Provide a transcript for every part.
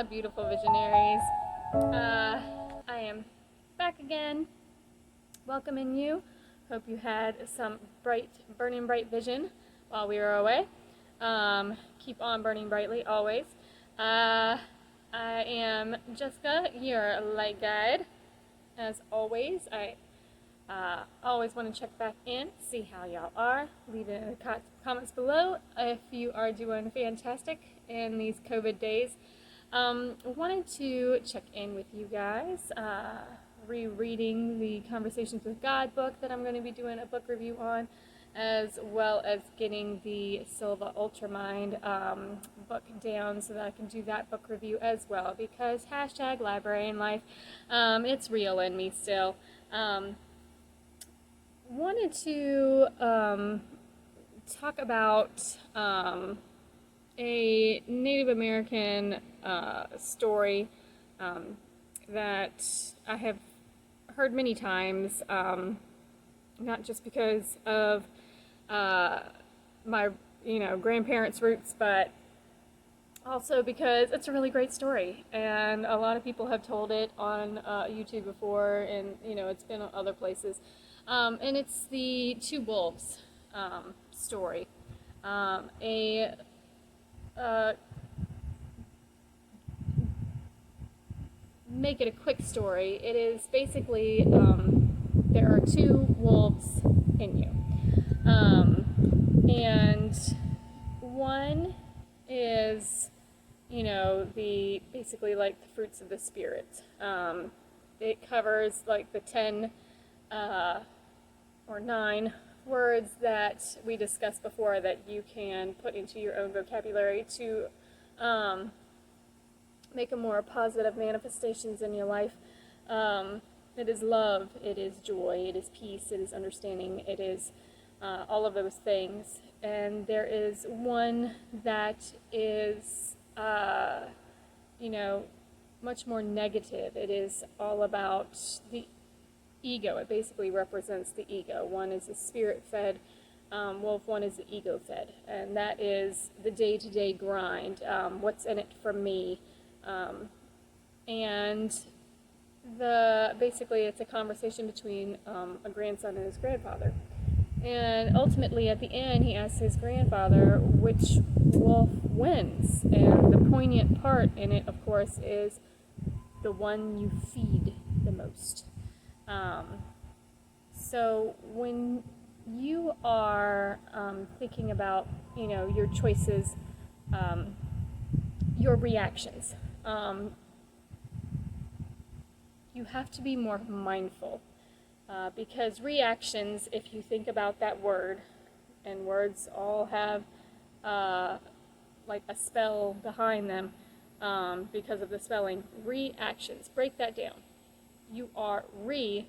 my beautiful visionaries. I am back again, welcoming you. Hope you had some burning bright vision while we were away. Keep on burning brightly, always. I am Jessica, your light guide. As always, I always want to check back in, see how y'all are. Leave it in the comments below if you are doing fantastic in these COVID days. Wanted to check in with you guys. Rereading the Conversations with God book that I'm going to be doing a book review on, as well as getting the Silva Ultramind book down so that I can do that book review as well, because hashtag librarian life, it's real in me still. Wanted to talk about a Native American story that I have heard many times, not just because of my grandparents' roots, but also because it's a really great story, and a lot of people have told it on YouTube before, and it's been on other places. And it's the Two Wolves story. Make it a quick story. It is basically there are two wolves in you, and one is the basically like the fruits of the spirit. It covers like the 10 or 9 words that we discussed before that you can put into your own vocabulary to make a more positive manifestations in your life. It is love, it is joy, it is peace, it is understanding, it is all of those things. And there is one that is much more negative. It is all about the ego. It basically represents the ego. One is the spirit-fed wolf, one is the ego-fed, and that is the day-to-day grind. What's in it for me? And basically it's a conversation between a grandson and his grandfather. And ultimately, at the end, he asks his grandfather which wolf wins. And the poignant part in it, of course, is the one you feed the most. So when you are thinking about, your choices, your reactions, you have to be more mindful. Because reactions, if you think about that word, and words all have like a spell behind them because of the spelling, reactions, break that down.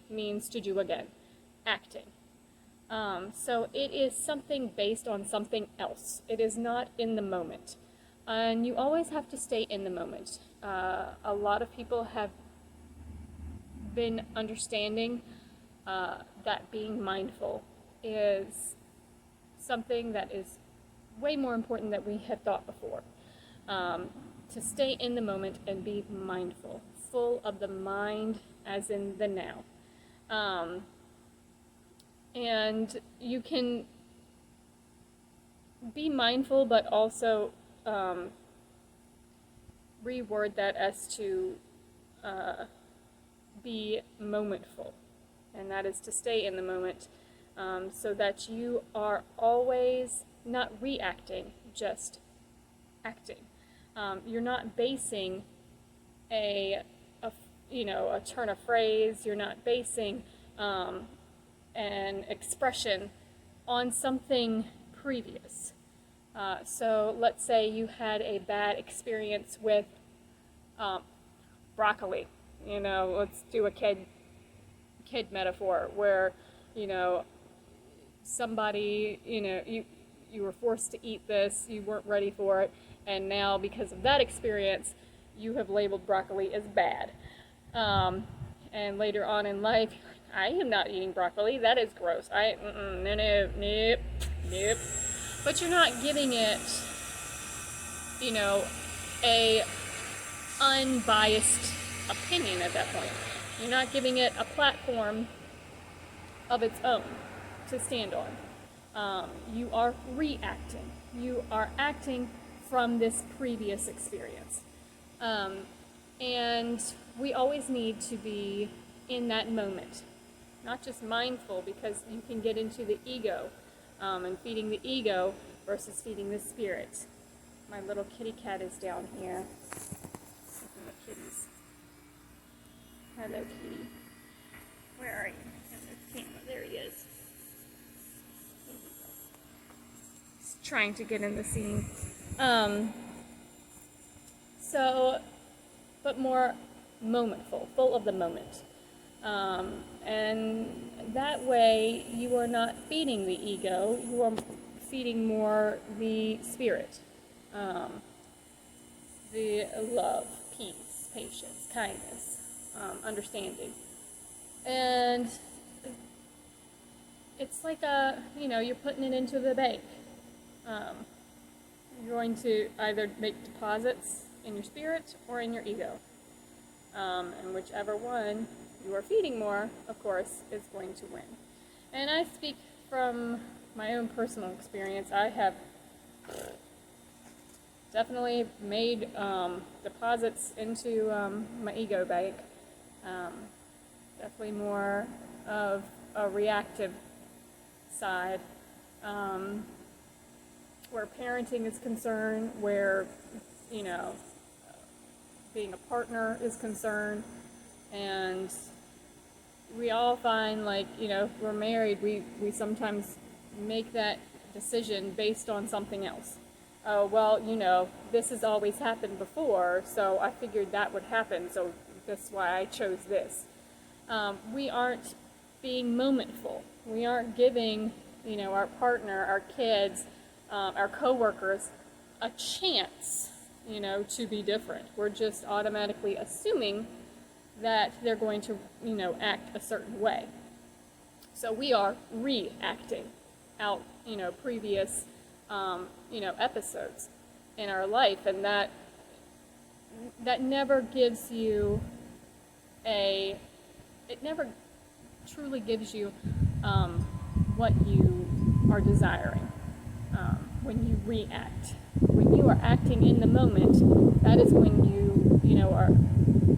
Means to do again, acting. So it is something based on something else. It is not in the moment. And you always have to stay in the moment. A lot of people have been understanding that being mindful is something that is way more important than we had thought before. To stay in the moment and be mindful, full of the mind as in the now. And you can be mindful, but also reword that as to be momentful. And that is to stay in the moment, so that you are always not reacting, just acting. You're not basing a turn of phrase. You're not basing an expression on something previous. So let's say you had a bad experience with broccoli. Let's do a kid metaphor where somebody you were forced to eat this, you weren't ready for it, and now because of that experience you have labeled broccoli as bad, and later on in life I am not eating broccoli, that is gross, nope. But you're not giving it a unbiased opinion at that point. You're not giving it a platform of its own to stand on. You are reacting. You are acting from this previous experience. And we always need to be in that moment, not just mindful, because you can get into the ego and feeding the ego versus feeding the spirit. My little kitty cat is down here. Look at the kitties. Hello, kitty. Where are you? Hello, camera. There he is. He's trying to get in the scene. But more momentful, full of the moment. And that way you are not feeding the ego, you are feeding more the spirit. The love, peace, patience, kindness, understanding. And it's like you're putting it into the bank. You're going to either make deposits in your spirit or in your ego. And whichever one you are feeding more, of course, is going to win. And I speak from my own personal experience. I have definitely made deposits into my ego bank. Definitely more of a reactive side. Where parenting is concerned, where, being a partner is concerned, and we all find, if we're married, we sometimes make that decision based on something else. Oh, well, this has always happened before, so I figured that would happen, so that's why I chose this. We aren't being momentful. We aren't giving, our partner, our kids, our coworkers a chance, to be different. We're just automatically assuming that they're going to, act a certain way. So we are reacting out, previous, episodes in our life, and that never gives you it never truly gives you what you are desiring. When you react, when you are acting in the moment, that is when you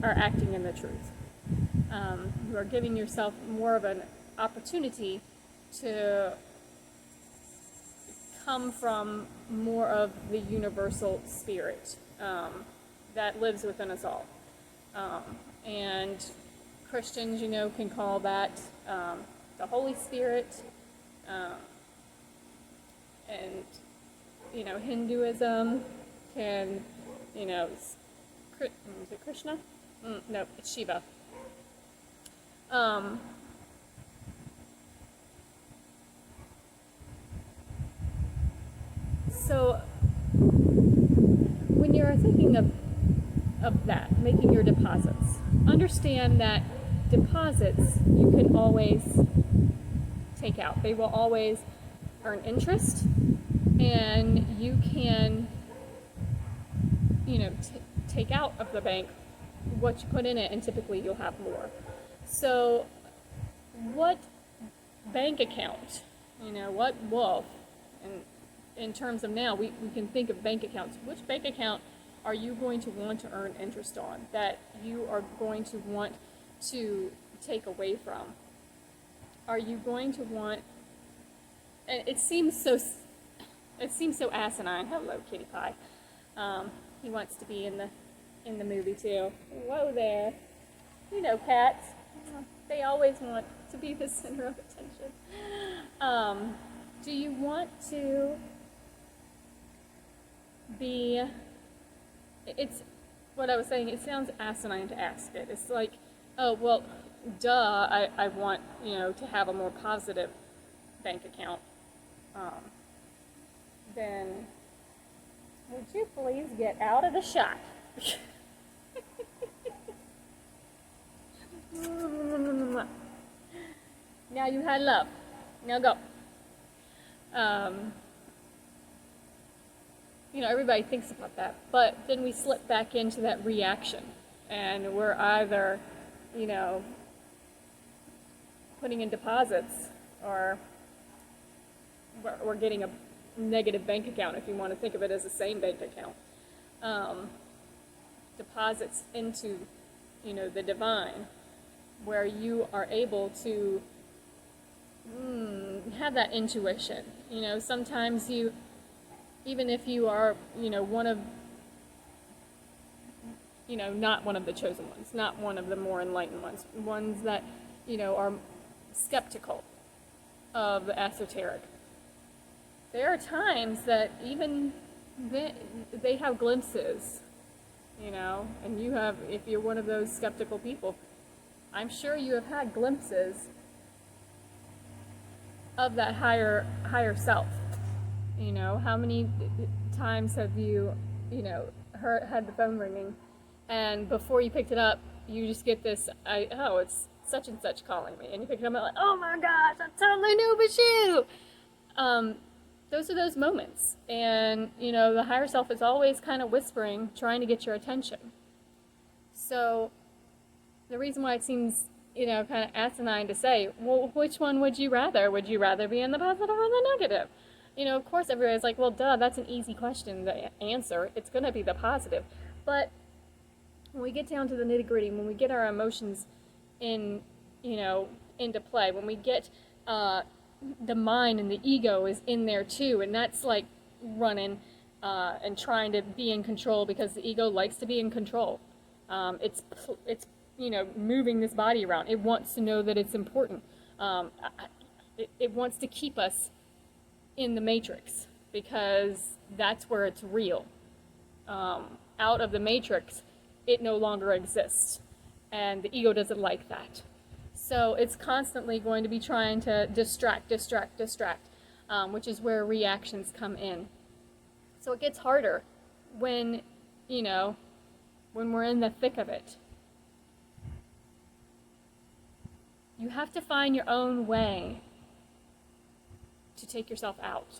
are acting in the truth. You are giving yourself more of an opportunity to come from more of the universal spirit that lives within us all. And Christians, can call that the Holy Spirit, and Hinduism can, is it Krishna? No, it's Shiva. So when you're thinking of that, making your deposits, understand that deposits you can always take out. They will always earn interest, and you can, take out of the bank what you put in it, and typically you'll have more. So what bank account, what wealth, and in terms of now, we can think of bank accounts. Which bank account are you going to want to earn interest on, that you are going to want to take away from? Are you going to want, and it seems so asinine. Hello, Kitty Pie. He wants to be in the movie too. Whoa there. Cats. They always want to be the center of attention. Do you want to be, it's what I was saying, it sounds asinine to ask it. It's like, oh, well, duh, I want, to have a more positive bank account. Then would you please get out of the shot? Now you had love. Now go. everybody thinks about that, but then we slip back into that reaction, and we're either, putting in deposits, or we're getting a negative bank account, if you want to think of it as the same bank account. Deposits into, the divine, where you are able to have that intuition. Sometimes even if you are, one of, not one of the chosen ones, not one of the more enlightened ones that, are skeptical of the esoteric. There are times that even they have glimpses, and if you're one of those skeptical people, I'm sure you have had glimpses of that higher self. How many times have you, had the phone ringing, and before you picked it up, you just get this, it's such and such calling me, and you pick it up and like, oh my gosh, I totally knew it was you. Those are those moments, and the higher self is always kind of whispering, trying to get your attention. So the reason why it seems, kind of asinine to say, well, which one would you rather? Would you rather be in the positive or the negative? Of course everybody's like, well, duh, that's an easy question to answer. It's going to be the positive. But when we get down to the nitty-gritty, when we get our emotions into play, when we get the mind and the ego is in there too, and that's like running and trying to be in control, because the ego likes to be in control. It's moving this body around. It wants to know that it's important. It wants to keep us in the matrix, because that's where it's real. Out of the matrix, it no longer exists, and the ego doesn't like that. So it's constantly going to be trying to distract, which is where reactions come in. So it gets harder when we're in the thick of it. You have to find your own way to take yourself out,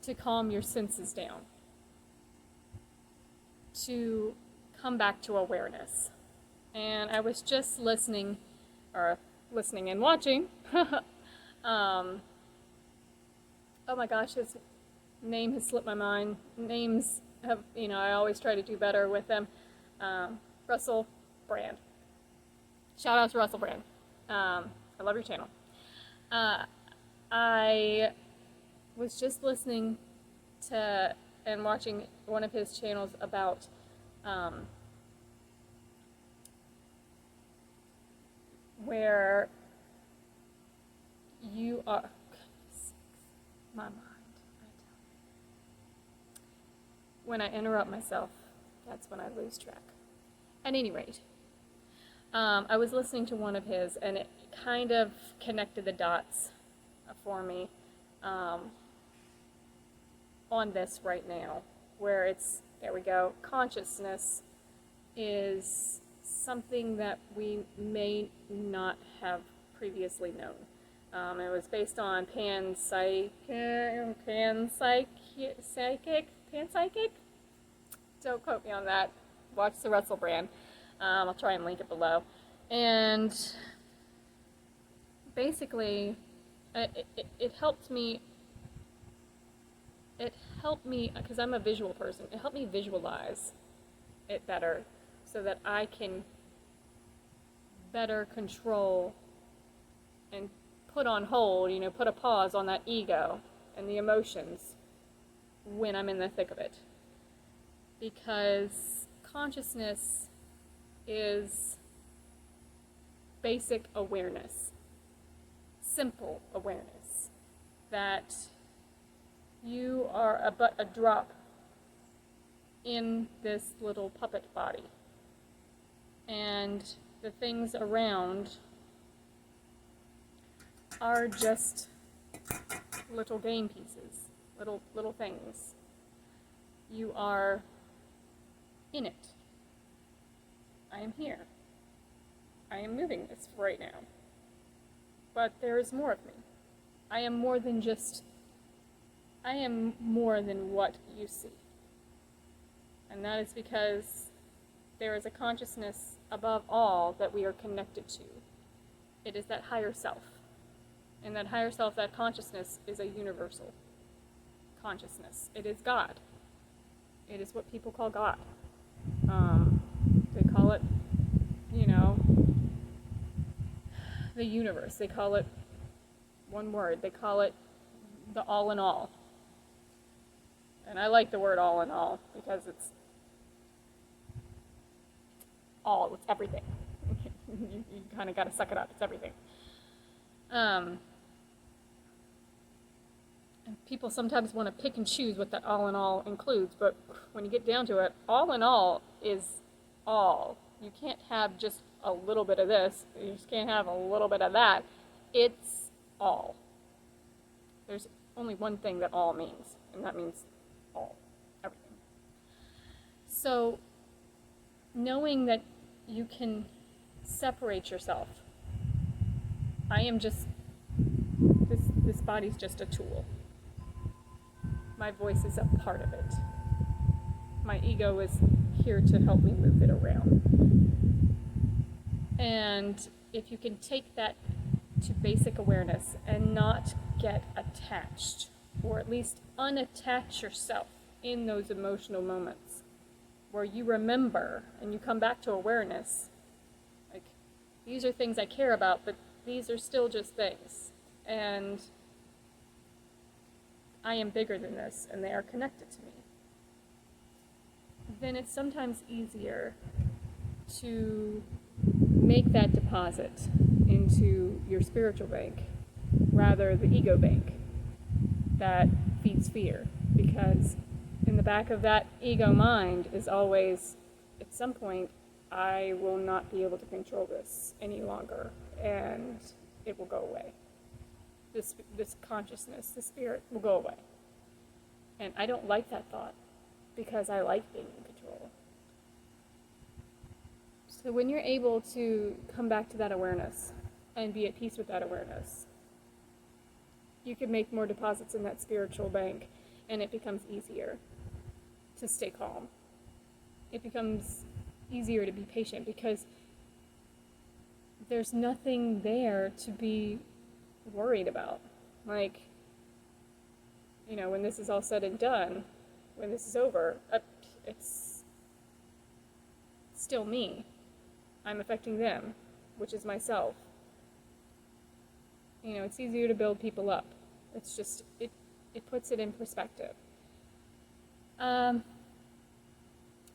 to calm your senses down, to come back to awareness. And I was just listening and watching. Oh my gosh, his name has slipped my mind. Names have, I always try to do better with them. Russell Brand. Shout out to Russell Brand. I love your channel. I was just listening to and watching one of his channels about where you are, goodness, my mind, when I interrupt myself, that's when I lose track. At any rate, I was listening to one of his, and it kind of connected the dots for me on this right now, where it's, there we go, consciousness is something that we may not have previously known. It was based on panpsychic? Don't quote me on that. Watch the Russell Brand. I'll try and link it below. And basically, it helped me, because I'm a visual person, it helped me visualize it better so that I can better control and put on hold, put a pause on that ego and the emotions when I'm in the thick of it. Because consciousness is basic awareness, simple awareness, that you are but a drop in this little puppet body, and the things around are just little game pieces, little things. You are in it. I am here. I am moving this right now. But there is more of me. I am more than just I am more than what you see. And that is because there is a consciousness above all that we are connected to. It is that higher self. And that higher self, that consciousness, is a universal consciousness. It is God. It is what people call God. They call it, the universe. They call it one word. They call it the all in all. And I like the word all in all because it's all, it's everything. you kind of got to suck it up. It's everything. And people sometimes want to pick and choose what that all in all includes, but when you get down to it, all in all is all. You can't have just a little bit of this. You just can't have a little bit of that. It's all. There's only one thing that all means, and that means all, everything. So, knowing that you can separate yourself. I am just, this body's just a tool. My voice is a part of it. My ego is here to help me move it around. And if you can take that to basic awareness and not get attached, or at least unattach yourself in those emotional moments where you remember and you come back to awareness, like, these are things I care about, but these are still just things. And I am bigger than this, and they are connected to me. Then it's sometimes easier to make that deposit into your spiritual bank, rather the ego bank that feeds fear. Because in the back of that ego mind is always, at some point, I will not be able to control this any longer, and it will go away. This consciousness, the spirit, will go away. And I don't like that thought, because I like being in control. So when you're able to come back to that awareness and be at peace with that awareness, you can make more deposits in that spiritual bank, and it becomes easier to stay calm. It becomes easier to be patient, because there's nothing there to be worried about. Like, when this is all said and done, when this is over, it's still me. I'm affecting them, which is myself. It's easier to build people up. It's just, it puts it in perspective. At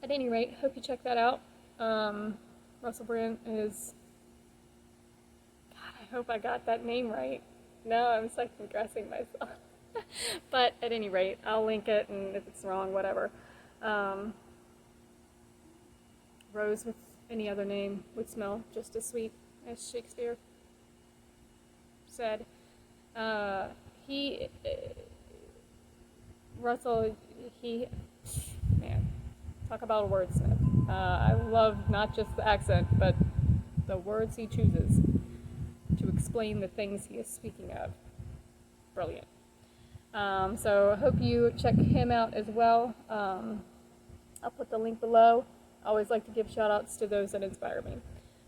any rate, hope you check that out. Russell Brand is, God, I hope I got that name right. No, I'm second guessing myself. But at any rate, I'll link it, and if it's wrong, whatever. Rose with any other name would smell just as sweet, as Shakespeare said. Russell, man, talk about a wordsmith. I love not just the accent, but the words he chooses to explain the things he is speaking of. Brilliant. So I hope you check him out as well. I'll put the link below. I always like to give shout outs to those that inspire me.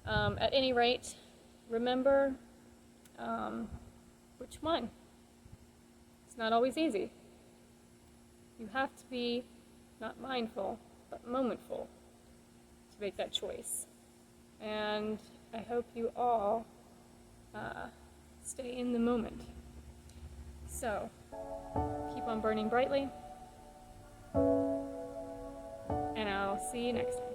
At any rate, remember, which one? It's not always easy. You have to be not mindful, but momentful to make that choice. And I hope you all stay in the moment. So, keep on burning brightly, and I'll see you next time.